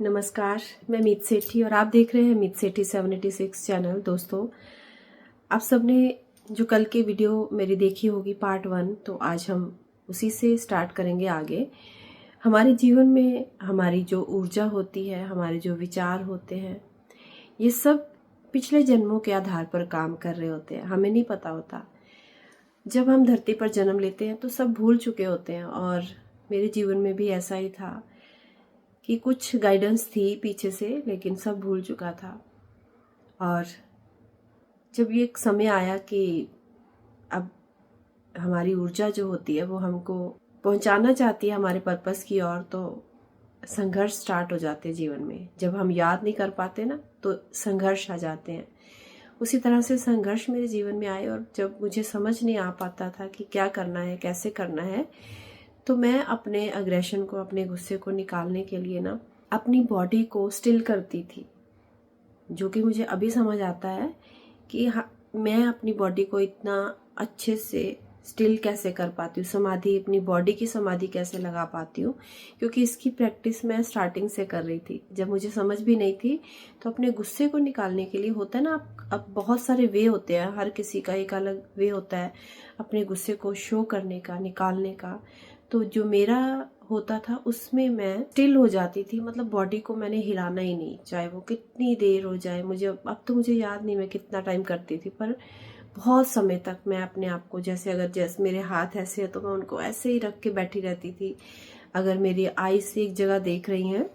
नमस्कार, मैं मीत सेठी और आप देख रहे हैं मीत सेठी 76 चैनल। दोस्तों, आप सबने जो कल की वीडियो मेरी देखी होगी पार्ट 1, तो आज हम उसी से स्टार्ट करेंगे आगे। हमारे जीवन में हमारी जो ऊर्जा होती है, हमारे जो विचार होते हैं, ये सब पिछले जन्मों के आधार पर काम कर रहे होते हैं, हमें नहीं पता होता। जब हम धरती पर जन्म लेते हैं तो सब भूल चुके होते हैं, और मेरे जीवन में भी ऐसा ही था कि कुछ गाइडेंस थी पीछे से, लेकिन सब भूल चुका था। और जब ये एक समय आया कि अब हमारी ऊर्जा जो होती है वो हमको पहुंचाना चाहती है हमारे पर्पस की ओर, तो संघर्ष स्टार्ट हो जाते हैं जीवन में। जब हम याद नहीं कर पाते ना, तो संघर्ष आ जाते हैं। उसी तरह से संघर्ष मेरे जीवन में आए, और जब मुझे समझ नहीं आ पाता था कि क्या करना है, कैसे करना है, तो मैं अपने अग्रेशन को, अपने गुस्से को निकालने के लिए ना अपनी बॉडी को स्टिल करती थी। जो कि मुझे अभी समझ आता है कि मैं अपनी बॉडी को इतना अच्छे से स्टिल कैसे कर पाती हूँ, समाधि, अपनी बॉडी की समाधि कैसे लगा पाती हूँ, क्योंकि इसकी प्रैक्टिस मैं स्टार्टिंग से कर रही थी। जब मुझे समझ भी नहीं थी, तो अपने गुस्से को निकालने के लिए होता है ना, अब बहुत सारे वे होते हैं, हर किसी का एक अलग वे होता है अपने गुस्से को शो करने का, निकालने का। तो जो मेरा होता था उसमें मैं स्टिल हो जाती थी, मतलब बॉडी को मैंने हिलाना ही नहीं, चाहे वो कितनी देर हो जाए। मुझे अब तो मुझे याद नहीं मैं कितना टाइम करती थी, पर बहुत समय तक मैं अपने आप को, जैसे मेरे हाथ ऐसे है तो मैं उनको ऐसे ही रख के बैठी रहती थी। अगर मेरी आई से एक जगह देख रही हैं,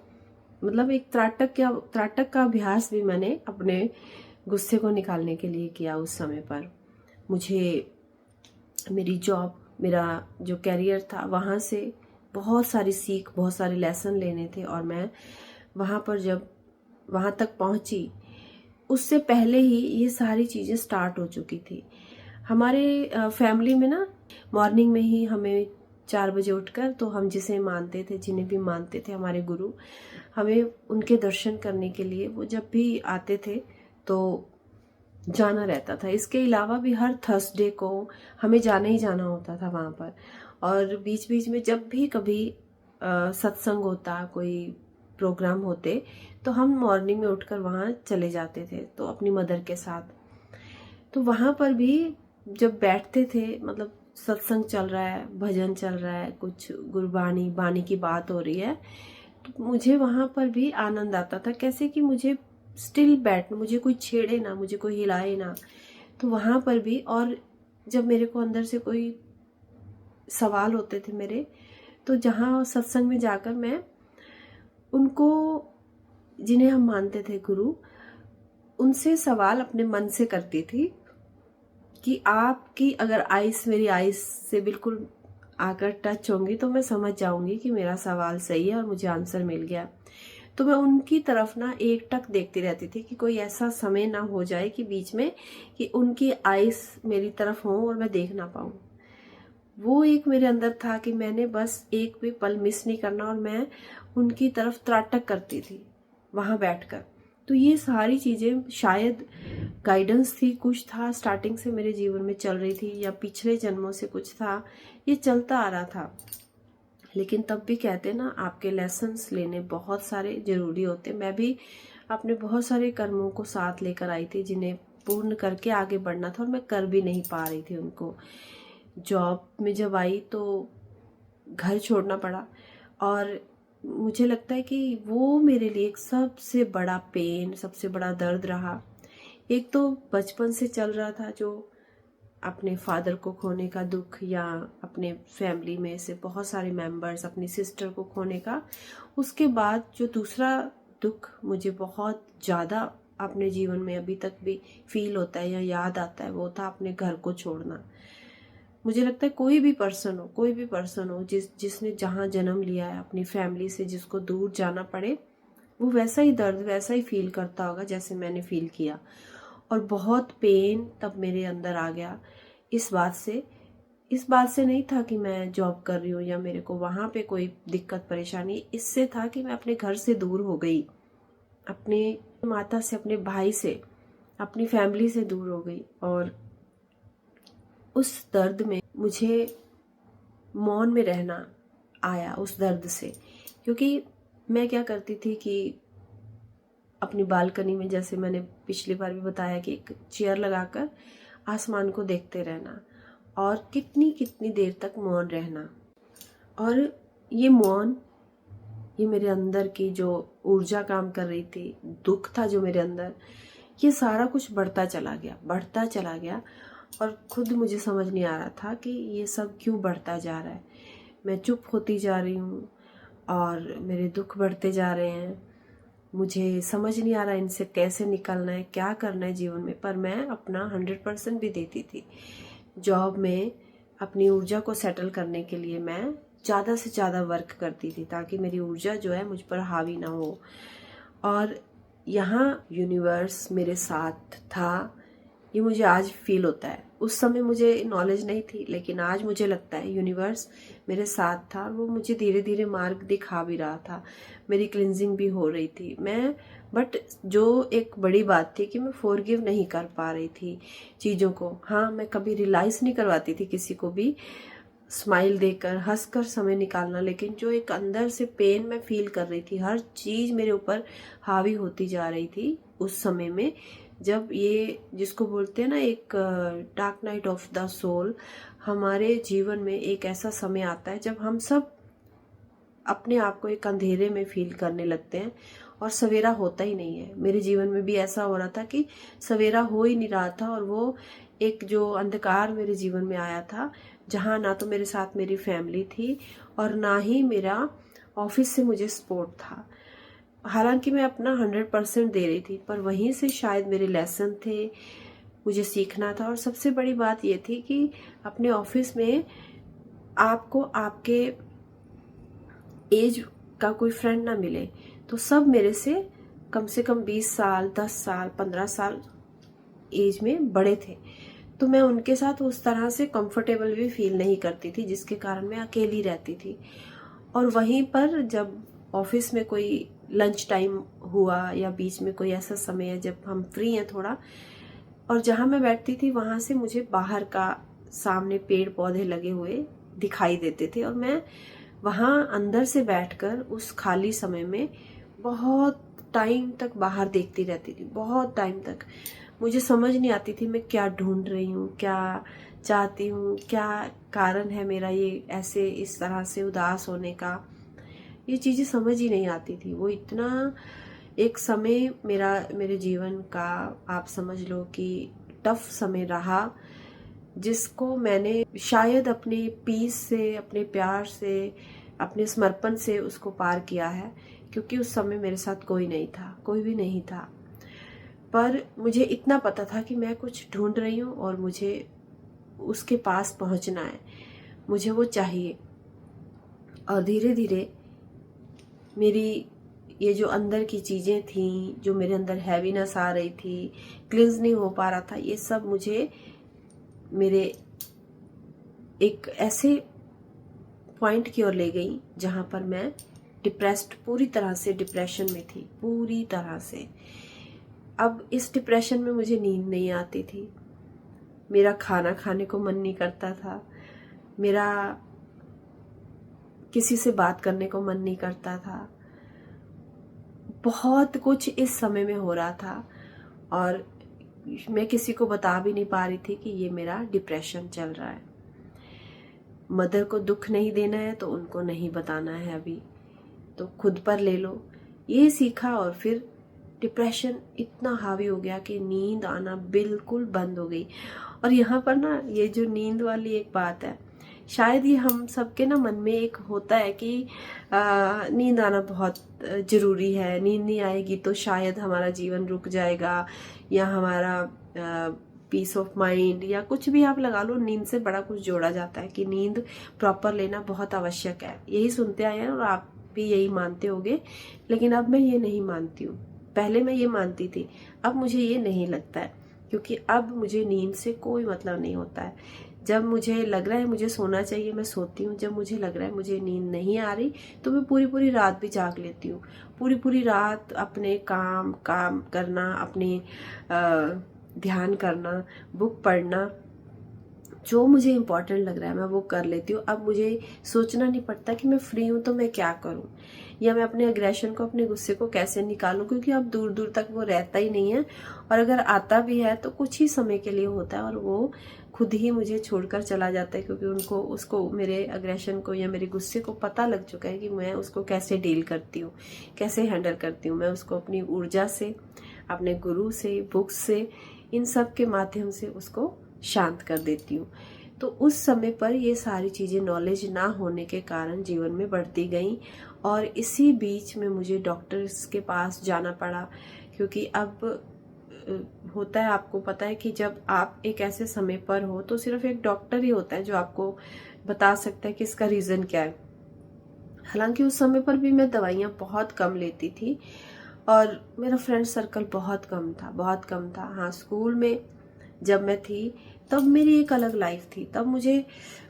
मतलब एक त्राटक का अभ्यास भी मैंने अपने गुस्से को निकालने के लिए किया उस समय पर। मुझे मेरी जॉब, मेरा जो कैरियर था, वहाँ से बहुत सारी सीख, बहुत सारे लेसन लेने थे, और मैं वहाँ पर जब वहाँ तक पहुँची, उससे पहले ही ये सारी चीज़ें स्टार्ट हो चुकी थी। हमारे फैमिली में ना मॉर्निंग में ही हमें 4 बजे उठकर, तो हम जिसे मानते थे, जिन्हें भी मानते थे हमारे गुरु, हमें उनके दर्शन करने के लिए वो जब भी आते थे तो जाना रहता था। इसके अलावा भी हर थर्सडे को हमें जाना ही जाना होता था वहाँ पर। और बीच बीच में जब भी कभी सत्संग होता, कोई प्रोग्राम होते, तो हम मॉर्निंग में उठकर वहाँ चले जाते थे, तो अपनी मदर के साथ। तो वहाँ पर भी जब बैठते थे, मतलब सत्संग चल रहा है, भजन चल रहा है, कुछ गुरबानी बानी की बात हो रही है, तो मुझे वहाँ पर भी आनंद आता था। कैसे कि मुझे स्टिल बैठ, मुझे कोई छेड़े ना, मुझे कोई हिलाए ना। तो वहाँ पर भी, और जब मेरे को अंदर से कोई सवाल होते थे मेरे, तो जहाँ सत्संग में जाकर मैं उनको, जिन्हें हम मानते थे गुरु, उनसे सवाल अपने मन से करती थी कि आपकी अगर आइस मेरी आइस से बिल्कुल आकर टच होंगी, तो मैं समझ जाऊंगी कि मेरा सवाल सही है और मुझे आंसर मिल गया। तो मैं उनकी तरफ ना एक टक देखती रहती थी कि कोई ऐसा समय ना हो जाए कि बीच में कि उनकी आइस मेरी तरफ हो और मैं देख ना पाऊं। वो एक मेरे अंदर था कि मैंने बस एक भी पल मिस नहीं करना, और मैं उनकी तरफ त्राटक करती थी वहां बैठकर। तो ये सारी चीजें शायद गाइडेंस थी, कुछ था स्टार्टिंग से मेरे जीवन में चल रही थी, या पिछले जन्मों से कुछ था, ये चलता आ रहा था। लेकिन तब भी कहते ना, आपके लेसन्स लेने बहुत सारे जरूरी होते। मैं भी अपने बहुत सारे कर्मों को साथ लेकर आई थी, जिन्हें पूर्ण करके आगे बढ़ना था, और मैं कर भी नहीं पा रही थी उनको। जॉब में जब आई तो घर छोड़ना पड़ा, और मुझे लगता है कि वो मेरे लिए एक सबसे बड़ा पेन, सबसे बड़ा दर्द रहा। एक तो बचपन से चल रहा था, जो अपने फादर को खोने का दुख, या अपने फैमिली में से बहुत सारे मेंबर्स, अपनी सिस्टर को खोने का। उसके बाद जो दूसरा दुख मुझे बहुत ज़्यादा अपने जीवन में अभी तक भी फील होता है या याद आता है, वो था अपने घर को छोड़ना। मुझे लगता है कोई भी पर्सन हो जिसने जहाँ जन्म लिया है, अपनी फैमिली से जिसको दूर जाना पड़े, वो वैसा ही दर्द, वैसा ही फील करता होगा जैसे मैंने फील किया। और बहुत पेन तब मेरे अंदर आ गया इस बात से नहीं था कि मैं जॉब कर रही हूँ या मेरे को वहाँ पे कोई दिक्कत परेशानी। इससे था कि मैं अपने घर से दूर हो गई, अपने माता से, अपने भाई से, अपनी फैमिली से दूर हो गई। और उस दर्द में मुझे मौन में रहना आया, उस दर्द से। क्योंकि मैं क्या करती थी कि अपनी बालकनी में, जैसे मैंने पिछली बार भी बताया, कि एक चेयर लगाकर आसमान को देखते रहना और कितनी कितनी देर तक मौन रहना। और ये मौन, ये मेरे अंदर की जो ऊर्जा काम कर रही थी, दुख था जो मेरे अंदर, ये सारा कुछ बढ़ता चला गया और खुद मुझे समझ नहीं आ रहा था कि ये सब क्यों बढ़ता जा रहा है। मैं चुप होती जा रही हूँ और मेरे दुख बढ़ते जा रहे हैं। मुझे समझ नहीं आ रहा इनसे कैसे निकलना है, क्या करना है जीवन में। पर मैं अपना 100% भी देती थी। जॉब में अपनी ऊर्जा को सेटल करने के लिए मैं ज़्यादा से ज़्यादा वर्क करती थी, ताकि मेरी ऊर्जा जो है मुझ पर हावी ना हो। और यहाँ यूनिवर्स मेरे साथ था, ये मुझे आज फील होता है। उस समय मुझे नॉलेज नहीं थी, लेकिन आज मुझे लगता है यूनिवर्स मेरे साथ था। वो मुझे धीरे धीरे मार्ग दिखा भी रहा था, मेरी क्लिनजिंग भी हो रही थी। बट जो एक बड़ी बात थी कि मैं फॉरगिव नहीं कर पा रही थी चीज़ों को। हाँ, मैं कभी रियलाइज़ नहीं करवाती थी किसी को भी, स्माइल देकर हंसकर समय निकालना, लेकिन जो एक अंदर से पेन मैं फील कर रही थी, हर चीज़ मेरे ऊपर हावी होती जा रही थी उस समय में। जब ये जिसको बोलते हैं ना, एक dark night of the soul, हमारे जीवन में एक ऐसा समय आता है जब हम सब अपने आप को एक अंधेरे में फील करने लगते हैं और सवेरा होता ही नहीं है। मेरे जीवन में भी ऐसा हो रहा था कि सवेरा हो ही नहीं रहा था, और वो एक जो अंधकार मेरे जीवन में आया था, जहाँ ना तो मेरे साथ मेरी फैमिली थी और ना ही मेरा ऑफिस से मुझे सपोर्ट था। हालांकि मैं अपना 100% दे रही थी, पर वहीं से शायद मेरे लेसन थे, मुझे सीखना था। और सबसे बड़ी बात ये थी कि अपने ऑफिस में आपको आपके एज का कोई फ्रेंड ना मिले, तो सब मेरे से कम 20 साल, 10 साल, 15 साल एज में बड़े थे। तो मैं उनके साथ उस तरह से कंफर्टेबल भी फील नहीं करती थी, जिसके कारण मैं अकेली रहती थी। और वहीं पर जब ऑफिस में कोई लंच टाइम हुआ या बीच में कोई ऐसा समय है जब हम फ्री हैं थोड़ा, और जहाँ मैं बैठती थी वहाँ से मुझे बाहर का सामने पेड़ पौधे लगे हुए दिखाई देते थे, और मैं वहाँ अंदर से बैठकर उस खाली समय में बहुत टाइम तक बाहर देखती रहती थी। बहुत टाइम तक मुझे समझ नहीं आती थी मैं क्या ढूंढ रही हूँ, क्या चाहती हूँ, क्या कारण है मेरा ये ऐसे इस तरह से उदास होने का। ये चीज़ें समझ ही नहीं आती थी। वो इतना एक समय मेरे जीवन का आप समझ लो कि टफ समय रहा, जिसको मैंने शायद अपने पीस से, अपने प्यार से, अपने समर्पण से उसको पार किया है, क्योंकि उस समय मेरे साथ कोई नहीं था, कोई भी नहीं था। पर मुझे इतना पता था कि मैं कुछ ढूंढ रही हूँ और मुझे उसके पास पहुँचना है, मुझे वो चाहिए। और धीरे धीरे मेरी ये जो अंदर की चीज़ें थीं, जो मेरे अंदर हैवीनेस आ रही थी, क्लिंज नहीं हो पा रहा था, ये सब मुझे मेरे एक ऐसे पॉइंट की ओर ले गई जहाँ पर मैं डिप्रेस्ड, पूरी तरह से डिप्रेशन में थी, पूरी तरह से। अब इस डिप्रेशन में मुझे नींद नहीं आती थी, मेरा खाना खाने को मन नहीं करता था, मेरा किसी से बात करने को मन नहीं करता था। बहुत कुछ इस समय में हो रहा था और मैं किसी को बता भी नहीं पा रही थी कि ये मेरा डिप्रेशन चल रहा है। मदर को दुख नहीं देना है तो उनको नहीं बताना है अभी, तो खुद पर ले लो, ये सीखा। और फिर डिप्रेशन इतना हावी हो गया कि नींद आना बिल्कुल बंद हो गई। और यहाँ पर ना, ये जो नींद वाली एक बात है, शायद ये हम सबके ना मन में एक होता है कि नींद आना बहुत ज़रूरी है, नींद नहीं आएगी तो शायद हमारा जीवन रुक जाएगा, या हमारा पीस ऑफ माइंड, या कुछ भी आप लगा लो, नींद से बड़ा कुछ जोड़ा जाता है कि नींद प्रॉपर लेना बहुत आवश्यक है। यही सुनते आए हैं और आप भी यही मानते होगे, लेकिन अब मैं ये नहीं मानती हूँ। पहले मैं ये मानती थी, अब मुझे ये नहीं लगता है, क्योंकि अब मुझे नींद से कोई मतलब नहीं होता है। जब मुझे लग रहा है मुझे सोना चाहिए, मैं सोती हूँ। जब मुझे लग रहा है मुझे नींद नहीं आ रही, तो मैं पूरी पूरी रात भी जाग लेती हूँ। पूरी पूरी रात अपने काम करना, अपने ध्यान करना, बुक पढ़ना, जो मुझे इम्पोर्टेंट लग रहा है मैं वो कर लेती हूँ। अब मुझे सोचना नहीं पड़ता कि मैं फ्री हूँ तो मैं क्या करूँ, या मैं अपने अग्रेशन को, अपने गुस्से को कैसे निकालूं, क्योंकि अब दूर दूर तक वो रहता ही नहीं है। और अगर आता भी है तो कुछ ही समय के लिए होता है और वो खुद ही मुझे छोड़कर चला जाता है, क्योंकि उसको मेरे अग्रेशन को या मेरे गुस्से को पता लग चुका है कि मैं उसको कैसे डील करती हूँ, कैसे हैंडल करती हूँ। मैं उसको अपनी ऊर्जा से, अपने गुरु से, बुक्स से, इन सब के माध्यम से उसको शांत कर देती हूँ। तो उस समय पर ये सारी चीज़ें नॉलेज ना होने के कारण जीवन में बढ़ती गई, और इसी बीच में मुझे डॉक्टर्स के पास जाना पड़ा, क्योंकि अब होता है, आपको पता है कि जब आप एक ऐसे समय पर हो तो सिर्फ एक डॉक्टर ही होता है जो आपको बता सकता है कि इसका रीज़न क्या है। हालांकि उस समय पर भी मैं दवाइयाँ बहुत कम लेती थी और मेरा फ्रेंड सर्कल बहुत कम था, बहुत कम था। हाँ, स्कूल में जब मैं थी तब मेरी एक अलग लाइफ थी, तब मुझे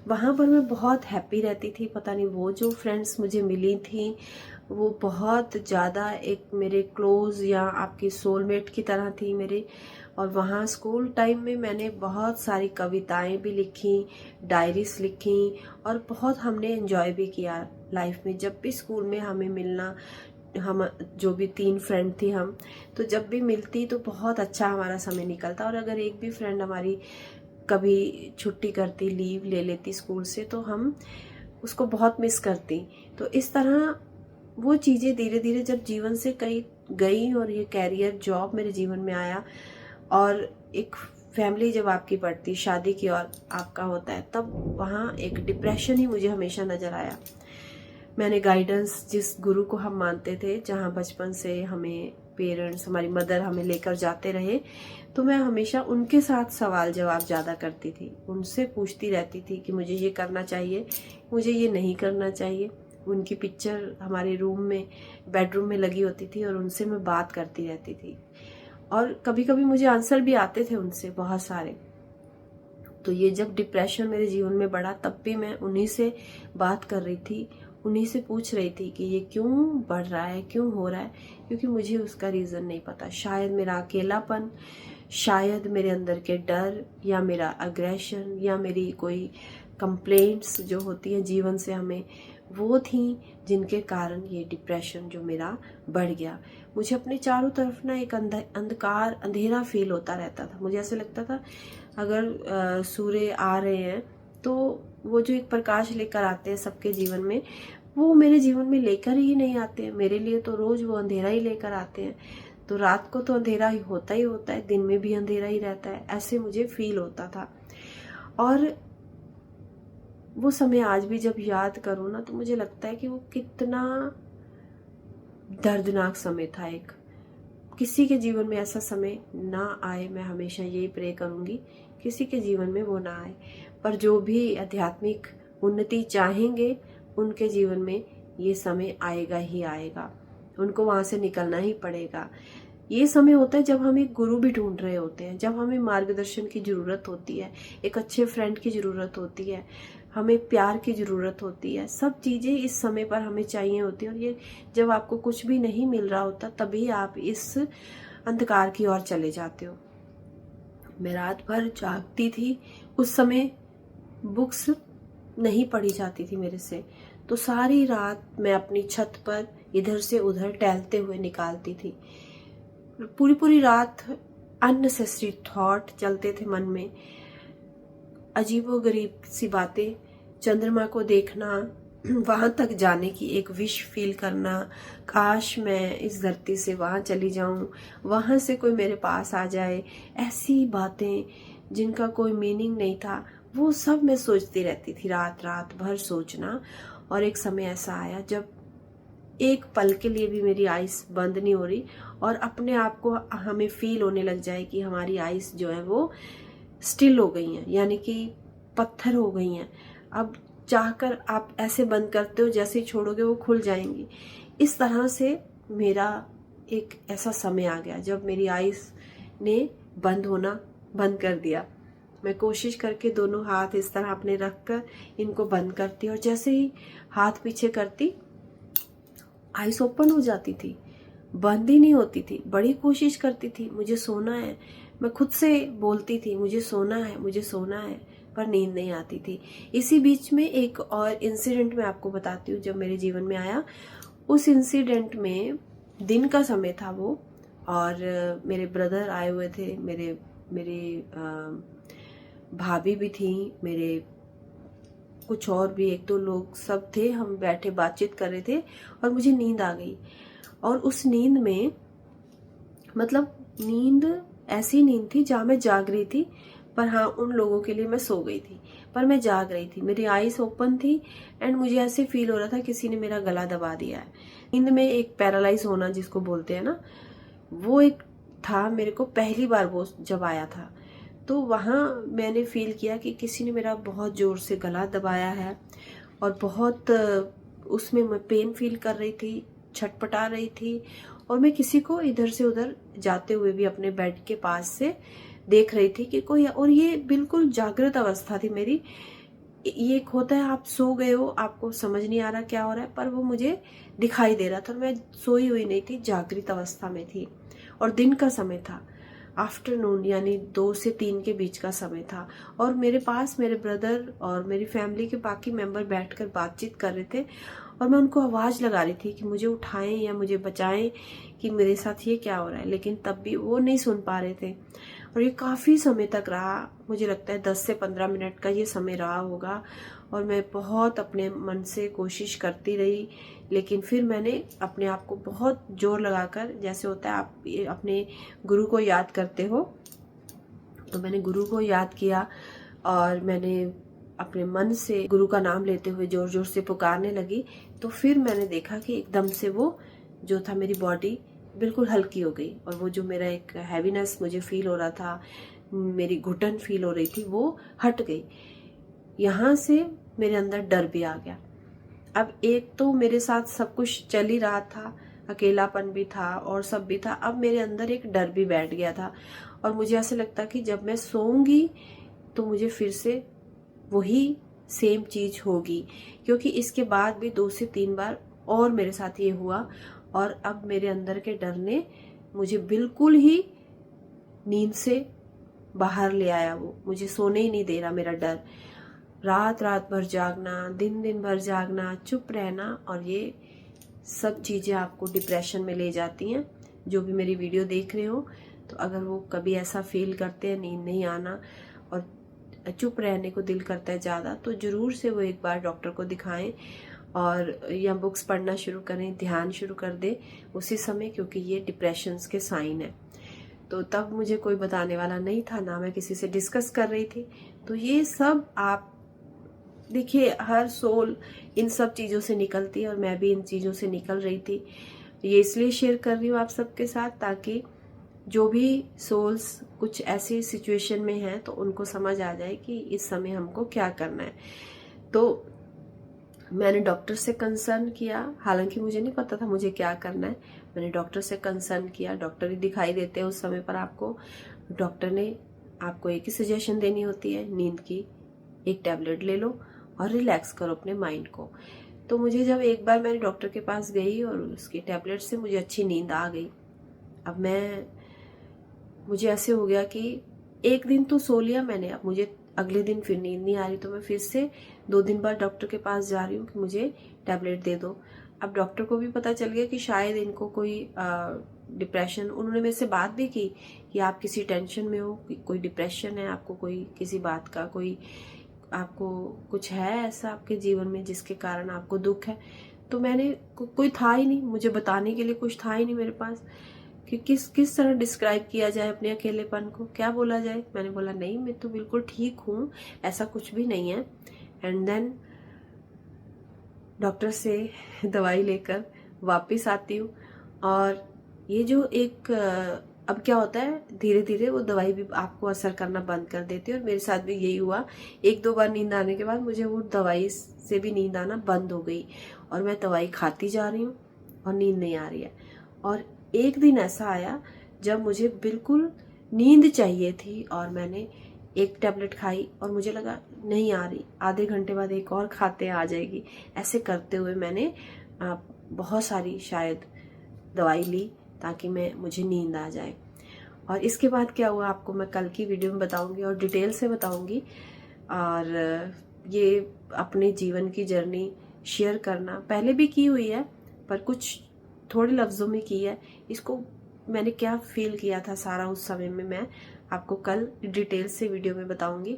वहाँ पर मैं बहुत हैप्पी रहती थी। पता नहीं, वो जो फ्रेंड्स मुझे मिली थी वो बहुत ज़्यादा एक मेरे क्लोज या आपकी सोलमेट की तरह थी मेरे। और वहाँ स्कूल टाइम में मैंने बहुत सारी कविताएं भी लिखी, डायरीज लिखी, और बहुत हमने एंजॉय भी किया लाइफ में। जब भी स्कूल में हमें मिलना, हम जो भी 3 फ्रेंड थी हम, तो जब भी मिलती तो बहुत अच्छा हमारा समय निकलता। और अगर एक भी फ्रेंड हमारी कभी छुट्टी करती, लीव ले लेती स्कूल से, तो हम उसको बहुत मिस करती। तो इस तरह वो चीज़ें धीरे धीरे जब जीवन से कहीं गई और ये कैरियर, जॉब मेरे जीवन में आया, और एक फैमिली जब आपकी बढ़ती, शादी की और आपका होता है, तब वहाँ एक डिप्रेशन ही मुझे हमेशा नज़र आया। मैंने गाइडेंस, जिस गुरु को हम मानते थे, जहाँ बचपन से हमें पेरेंट्स, हमारी मदर हमें लेकर जाते रहे, तो मैं हमेशा उनके साथ सवाल जवाब ज़्यादा करती थी, उनसे पूछती रहती थी कि मुझे ये करना चाहिए, मुझे ये नहीं करना चाहिए। उनकी पिक्चर हमारे रूम में, बेडरूम में लगी होती थी और उनसे मैं बात करती रहती थी, और कभी कभी मुझे आंसर भी आते थे उनसे बहुत सारे। तो ये जब डिप्रेशन मेरे जीवन में बढ़ा, तब भी मैं उन्हीं से बात कर रही थी, उन्हीं से पूछ रही थी कि ये क्यों बढ़ रहा है, क्यों हो रहा है, क्योंकि मुझे उसका रीज़न नहीं पता। शायद मेरा अकेलापन, शायद मेरे अंदर के डर, या मेरा अग्रेशन, या मेरी कोई कंप्लेंट्स जो होती है जीवन से हमें, वो थी जिनके कारण ये डिप्रेशन जो मेरा बढ़ गया। मुझे अपने चारों तरफ ना एक अंधकार, अंधेरा फील होता रहता था। मुझे ऐसे लगता था अगर सूर्य आ रहे हैं तो वो जो एक प्रकाश लेकर आते हैं सबके जीवन में, वो मेरे जीवन में लेकर ही नहीं आते हैं। मेरे लिए तो रोज वो अंधेरा ही लेकर आते हैं। तो रात को तो अंधेरा ही होता है, दिन में भी अंधेरा ही रहता है, ऐसे मुझे फील होता था। और वो समय आज भी जब याद करूँ ना, तो मुझे लगता है कि वो कितना दर्दनाक समय था। एक किसी के जीवन में ऐसा समय ना आए, मैं हमेशा यही प्रे करूंगी, किसी के जीवन में वो ना आए। पर जो भी आध्यात्मिक उन्नति चाहेंगे, उनके जीवन में ये समय आएगा ही आएगा, उनको वहां से निकलना ही पड़ेगा। ये समय होता है जब हम एक गुरु भी ढूंढ रहे होते हैं, जब हमें मार्गदर्शन की जरूरत होती है, एक अच्छे फ्रेंड की जरूरत होती है, हमें प्यार की जरूरत होती है। सब चीजें इस समय पर हमें चाहिए होती है। और ये जब आपको कुछ भी नहीं मिल रहा होता, तभी आप इस अंधकार की ओर चले जाते हो। मैं रात भर जागती थी, उस समय बुक्स नहीं पढ़ी जाती थी मेरे से, तो सारी रात मैं अपनी छत पर इधर से उधर टहलते हुए निकालती थी। पूरी पूरी रात अननेसेसरी थॉट चलते थे मन में, अजीबोगरीब सी बातें, चंद्रमा को देखना, वहां तक जाने की एक विश फील करना, काश मैं इस धरती से वहां चली जाऊं, वहां से कोई मेरे पास आ जाए। ऐसी बातें जिनका कोई मीनिंग नहीं था, वो सब मैं सोचती रहती थी, रात रात भर सोचना। और एक समय ऐसा आया जब एक पल के लिए भी मेरी आइस बंद नहीं हो रही, और अपने आप को हमें फील होने लग जाए कि हमारी आइस जो है वो स्टिल हो गई हैं, यानी कि पत्थर हो गई हैं। अब चाहकर आप ऐसे बंद करते हो, जैसे ही छोड़ोगे वो खुल जाएंगी। इस तरह से मेरा एक ऐसा समय आ गया जब मेरी आइस ने बंद होना बंद कर दिया। मैं कोशिश करके दोनों हाथ इस तरह अपने रखकर इनको बंद करती, और जैसे ही हाथ पीछे करती, आइस ओपन हो जाती थी, बंद ही नहीं होती थी। बड़ी कोशिश करती थी, मुझे सोना है, मैं खुद से बोलती थी मुझे सोना है, मुझे सोना है, पर नींद नहीं आती थी। इसी बीच में एक और इंसिडेंट मैं आपको बताती हूँ जब मेरे जीवन में आया। उस इंसिडेंट में दिन का समय था वो, और मेरे ब्रदर आए हुए थे, मेरे भाभी भी थी, मेरे कुछ और भी एक दो लोग सब थे। हम बैठे बातचीत कर रहे थे और मुझे नींद आ गई। और उस नींद में, मतलब नींद ऐसी नींद थी जहाँ मैं जाग रही थी, पर हाँ उन लोगों के लिए मैं सो गई थी, पर मैं जाग रही थी। मेरी आईज ओपन थी एंड मुझे ऐसे फील हो रहा था किसी ने मेरा गला दबा दिया है। नींद में एक पैरालाइज होना जिसको बोलते हैं ना, वो एक था मेरे को पहली बार वो जब आया था। तो वहाँ मैंने फील किया कि किसी ने मेरा बहुत जोर से गला दबाया है, और बहुत उसमें मैं पेन फील कर रही थी, छटपटा रही थी, और मैं किसी को इधर से उधर जाते हुए भी अपने बेड के पास से देख रही थी कि कोई, और ये बिल्कुल जागृत अवस्था थी मेरी। ये एक होता है आप सो गए हो, आपको समझ नहीं आ रहा क्या हो रहा है, पर वो मुझे दिखाई दे रहा था और मैं सोई हुई नहीं थी, जागृत अवस्था में थी। और दिन का समय था, आफ्टरनून, यानी 2 से 3 के बीच का समय था। और मेरे पास मेरे ब्रदर और मेरी फैमिली के बाकी मेंबर बैठकर बातचीत कर रहे थे, और मैं उनको आवाज़ लगा रही थी कि मुझे उठाएं या मुझे बचाएं कि मेरे साथ ये क्या हो रहा है, लेकिन तब भी वो नहीं सुन पा रहे थे। और ये काफ़ी समय तक रहा, मुझे लगता है 10 से 15 मिनट का ये समय रहा होगा। और मैं बहुत अपने मन से कोशिश करती रही, लेकिन फिर मैंने अपने आप को बहुत जोर लगाकर, जैसे होता है आप अपने गुरु को याद करते हो, तो मैंने गुरु को याद किया और मैंने अपने मन से गुरु का नाम लेते हुए जोर जोर से पुकारने लगी। तो फिर मैंने देखा कि एकदम से वो जो था, मेरी बॉडी बिल्कुल हल्की हो गई, और वो जो मेरा एक हैवीनेस मुझे फील हो रहा था, मेरी घुटन फील हो रही थी, वो हट गई। यहाँ से मेरे अंदर डर भी आ गया। अब एक तो मेरे साथ सब कुछ चल ही रहा था, अकेलापन भी था और सब भी था, अब मेरे अंदर एक डर भी बैठ गया था। और मुझे ऐसे लगता कि जब मैं सोऊंगी तो मुझे फिर से वही सेम चीज होगी, क्योंकि इसके बाद भी 2 से 3 बार और मेरे साथ ये हुआ। और अब मेरे अंदर के डर ने मुझे बिल्कुल ही नींद से बाहर ले आया। वो मुझे सोने ही नहीं दे रहा, मेरा डर। रात रात भर जागना, दिन दिन भर जागना, चुप रहना, और ये सब चीज़ें आपको डिप्रेशन में ले जाती हैं। जो भी मेरी वीडियो देख रहे हो, तो अगर वो कभी ऐसा फील करते हैं, नींद नहीं आना और चुप रहने को दिल करता है ज़्यादा, तो ज़रूर से वो एक बार डॉक्टर को दिखाएं, और या बुक्स पढ़ना शुरू करें, ध्यान शुरू कर दें उसी समय, क्योंकि ये डिप्रेशंस के साइन है। तो तब मुझे कोई बताने वाला नहीं था, ना मैं किसी से डिस्कस कर रही थी। तो ये सब आप देखिए, हर सोल इन सब चीज़ों से निकलती है, और मैं भी इन चीज़ों से निकल रही थी। ये इसलिए शेयर कर रही हूँ आप सबके साथ, ताकि जो भी सोल्स कुछ ऐसी सिचुएशन में हैं तो उनको समझ आ जाए कि इस समय हमको क्या करना है। तो मैंने डॉक्टर से कंसर्न किया, हालांकि मुझे नहीं पता था मुझे क्या करना है। मैंने डॉक्टर से कंसर्न किया, डॉक्टर ही दिखाई देते हैं उस समय पर आपको। डॉक्टर ने आपको एक ही सजेशन देनी होती है, नींद की एक टैबलेट ले लो और रिलैक्स करो अपने माइंड को। तो मुझे जब एक बार मैंने डॉक्टर के पास गई और उसकी टैबलेट से मुझे अच्छी नींद आ गई। अब मुझे ऐसे हो गया कि एक दिन तो सो लिया मैंने, अब मुझे अगले दिन फिर नींद नहीं आ रही, तो मैं फिर से 2 दिन बाद डॉक्टर के पास जा रही हूँ कि मुझे टैबलेट दे दो। अब डॉक्टर को भी पता चल गया कि शायद इनको कोई डिप्रेशन, उन्होंने मेरे से बात भी की कि आप किसी टेंशन में हो, कोई डिप्रेशन है आपको, कोई किसी बात का, कोई आपको कुछ है ऐसा आपके जीवन में जिसके कारण आपको दुख है। तो मैंने कोई था ही नहीं, मुझे बताने के लिए कुछ था ही नहीं मेरे पास कि किस तरह डिस्क्राइब किया जाए अपने अकेलेपन को, क्या बोला जाए। मैंने बोला नहीं, मैं तो बिल्कुल ठीक हूँ, ऐसा कुछ भी नहीं है। एंड देन डॉक्टर से दवाई लेकर वापस आती हूँ, और ये जो एक अब क्या होता है, धीरे धीरे वो दवाई भी आपको असर करना बंद कर देती है, और मेरे साथ भी यही हुआ। 1-2 बार नींद आने के बाद मुझे वो दवाई से भी नींद आना बंद हो गई, और मैं दवाई खाती जा रही हूँ और नींद नहीं आ रही है। और एक दिन ऐसा आया जब मुझे बिल्कुल नींद चाहिए थी, और मैंने एक टैबलेट खाई और मुझे लगा नहीं आ रही, आधे घंटे बाद एक और खाते आ जाएगी। ऐसे करते हुए मैंने बहुत सारी शायद दवाई ली ताकि मुझे नींद आ जाए। और इसके बाद क्या हुआ आपको मैं कल की वीडियो में बताऊंगी और डिटेल से बताऊंगी। और ये अपने जीवन की जर्नी शेयर करना पहले भी की हुई है, पर कुछ थोड़े लफ्ज़ों में की है। इसको मैंने क्या फील किया था सारा उस समय में, मैं आपको कल डिटेल से वीडियो में बताऊंगी।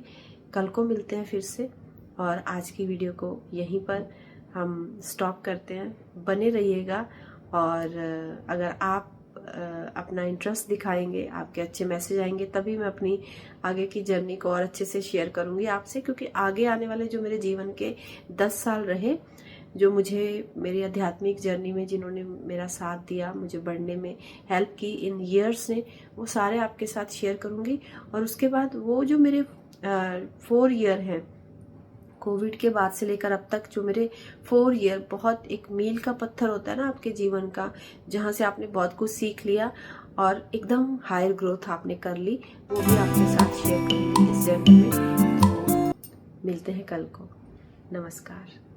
कल को मिलते हैं फिर से, और आज की वीडियो को यहीं पर हम स्टॉप करते हैं। बने रहिएगा, और अगर आप अपना इंटरेस्ट दिखाएंगे, आपके अच्छे मैसेज आएंगे, तभी मैं अपनी आगे की जर्नी को और अच्छे से शेयर करूंगी आपसे। क्योंकि आगे आने वाले जो मेरे जीवन के 10 साल रहे, जो मुझे मेरी आध्यात्मिक जर्नी में जिन्होंने मेरा साथ दिया, मुझे बढ़ने में हेल्प की इन ईयर्स ने, वो सारे आपके साथ शेयर करूंगी। और उसके बाद वो जो मेरे 4 ईयर हैं, कोविड के बाद से लेकर अब तक, जो मेरे 4 ईयर बहुत एक मील का पत्थर होता है ना आपके जीवन का, जहाँ से आपने बहुत कुछ सीख लिया और एकदम हायर ग्रोथ आपने कर ली, वो भी आपके साथ शेयर करूंगी इस जर्नी में। तो मिलते हैं कल को। नमस्कार।